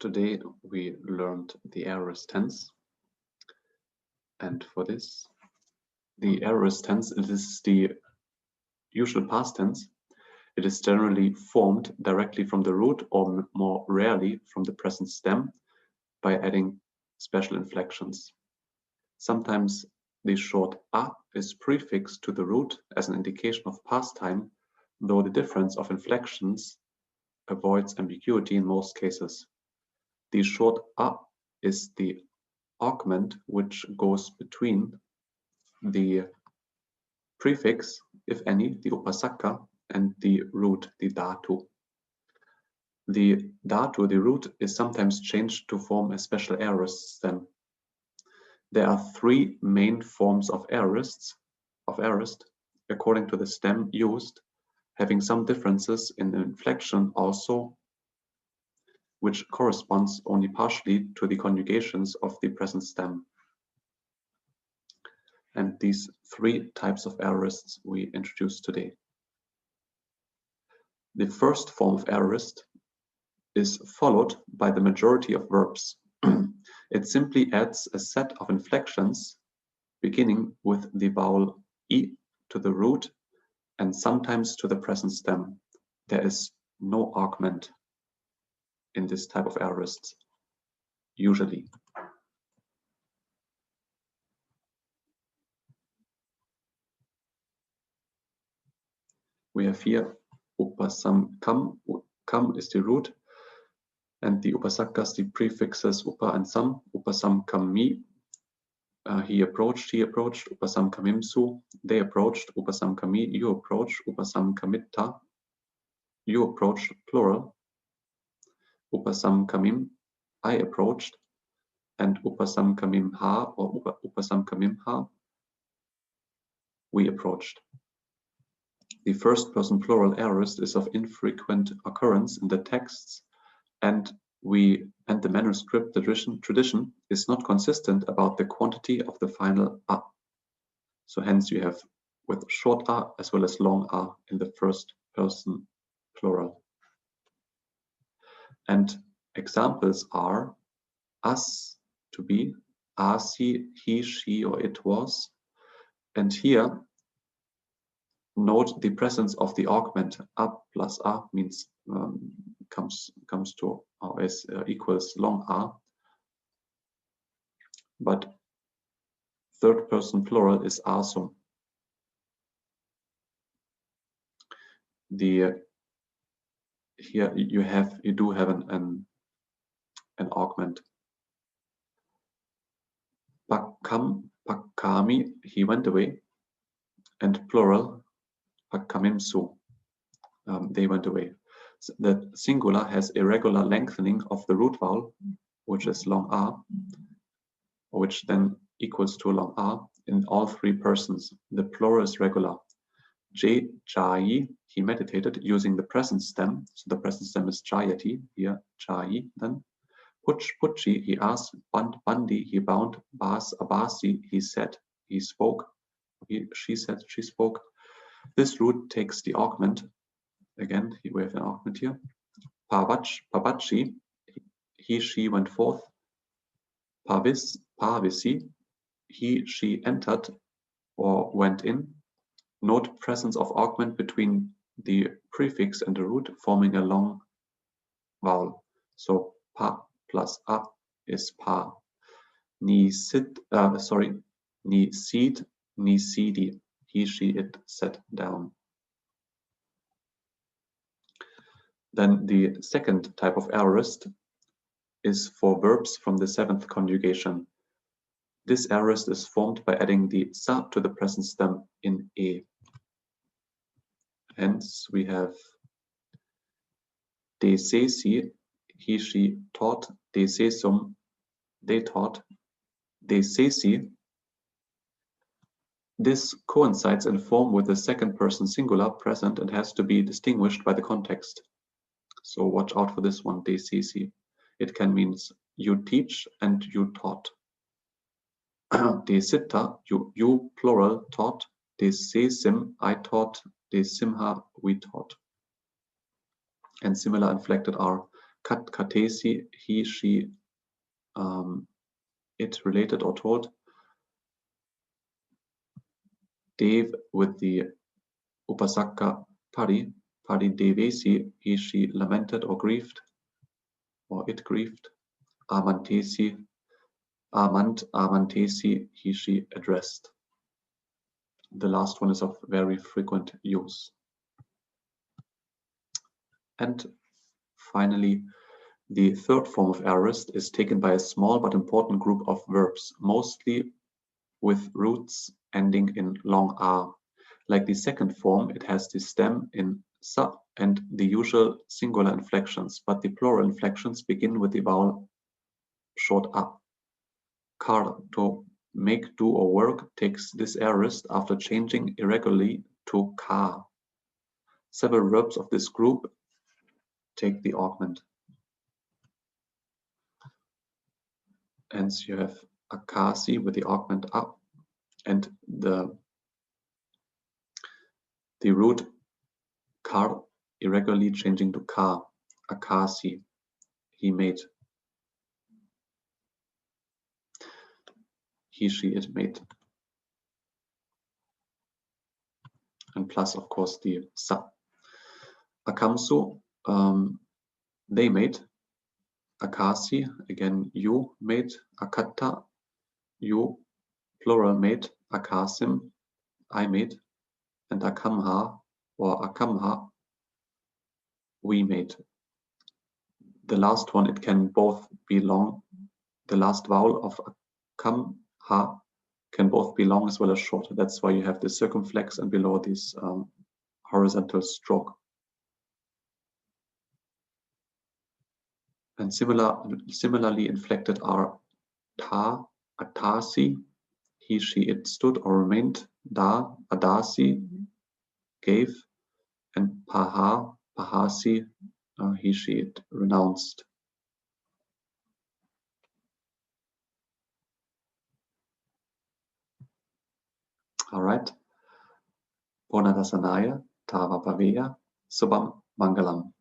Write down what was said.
Today we learned the aorist tense, and for this, the aorist tense, it is the usual past tense. It is generally formed directly from the root or more rarely from the present stem by adding special inflections. Sometimes the short a is prefixed to the root as an indication of past time, though the difference of inflections avoids ambiguity in most cases. The short a is the augment which goes between the prefix, if any, the upasaka, and the root, the dhatu. The dhatu, the root, is sometimes changed to form a special aorist stem. There are three main forms of aorist, according to the stem used, having some differences in the inflection also, which corresponds only partially to the conjugations of the present stem. And these three types of aorists we introduced today. The first form of aorist is followed by the majority of verbs. It simply adds a set of inflections beginning with the vowel I to the root and sometimes to the present stem. There is no augment in this type of aorist, usually. We have here upasam kam. Kam is the root, and the upasakas, the prefixes upa and sam. Upasam kami, he approached, upasam kamimsu, they approached, upasam kami, you approached, upasam kamitta, you approached, plural, upasam kamim, I approached, and upasam kamim ha or upasam kamim ha, we approached. The first person plural aorist is of infrequent occurrence in the texts, and the manuscript tradition is not consistent about the quantity of the final a. So hence you have with short a as well as long a in the first person plural. And examples are as, to be, asi, he, she, or it was. And here note the presence of the augment. A plus a means comes to always equals long a, but third person plural is asum. Here you do have an augment. Pakam, pakami, he went away, and plural pakamimsu, they went away. So the singular has irregular lengthening of the root vowel, which is long a, which then equals to long a in all three persons. The plural is regular. J, jayi, he meditated using the present stem. So the present stem is jayati, here, jayi, then. Puch, puchi, he asked. Band, bandi, he bound. Bas, abasi, he said, he spoke. She said, she spoke. This root takes the augment. Again, we have an augment here. Pavach, pavachi, he, she went forth. Pavis, pavisi, he, she entered or went in. Note presence of augment between the prefix and the root, forming a long vowel. So pa plus a is pa. Ni sit, ni seed, ni sidi. He, she, it sat down. Then the second type of aorist is for verbs from the seventh conjugation. This aorist is formed by adding the sa to the present stem in e. Hence we have de sesi, he, she taught, de sesum, they taught, de sesi. This coincides in form with the second person singular present and has to be distinguished by the context. So watch out for this one, de sesi. It can mean you teach and you taught. De sitta, you plural taught. De sesim, I taught. De simha, we taught. And similar inflected are kat katesi, he, she, it related or told. Dev with the upasaka pari, pari devesi, he, she lamented or grieved, or it grieved. Amantesi, amantesi, he, she addressed. The last one is of very frequent use. And finally, the third form of aorist is taken by a small but important group of verbs, mostly with roots ending in long R. Like the second form, it has the stem in sa and the usual singular inflections, but the plural inflections begin with the vowel short a. Kar, to make, do, or work, takes this aorist after changing irregularly to ka. Several verbs of this group take the augment. Hence you have akasi with the augment up, and the root kar irregularly changing to ka. Akasi, he made. He, she, it made. And plus, of course, the sa. Akamsu, they made. Akasi, again, you made. Aṭṭhakathā, you, plural, made. Akasim, I made. And akamha, or akamha, we made. The last one, it can both be long. The last vowel of akamha can both be long as well as short. That's why you have the circumflex and below this horizontal stroke. And similarly inflected are ta, atasi, he, she, it stood or remained, da, adasi, gave, and paha, pahasi, he, she, it renounced. All right. Purnadasanaya, tava paveya, subam mangalam.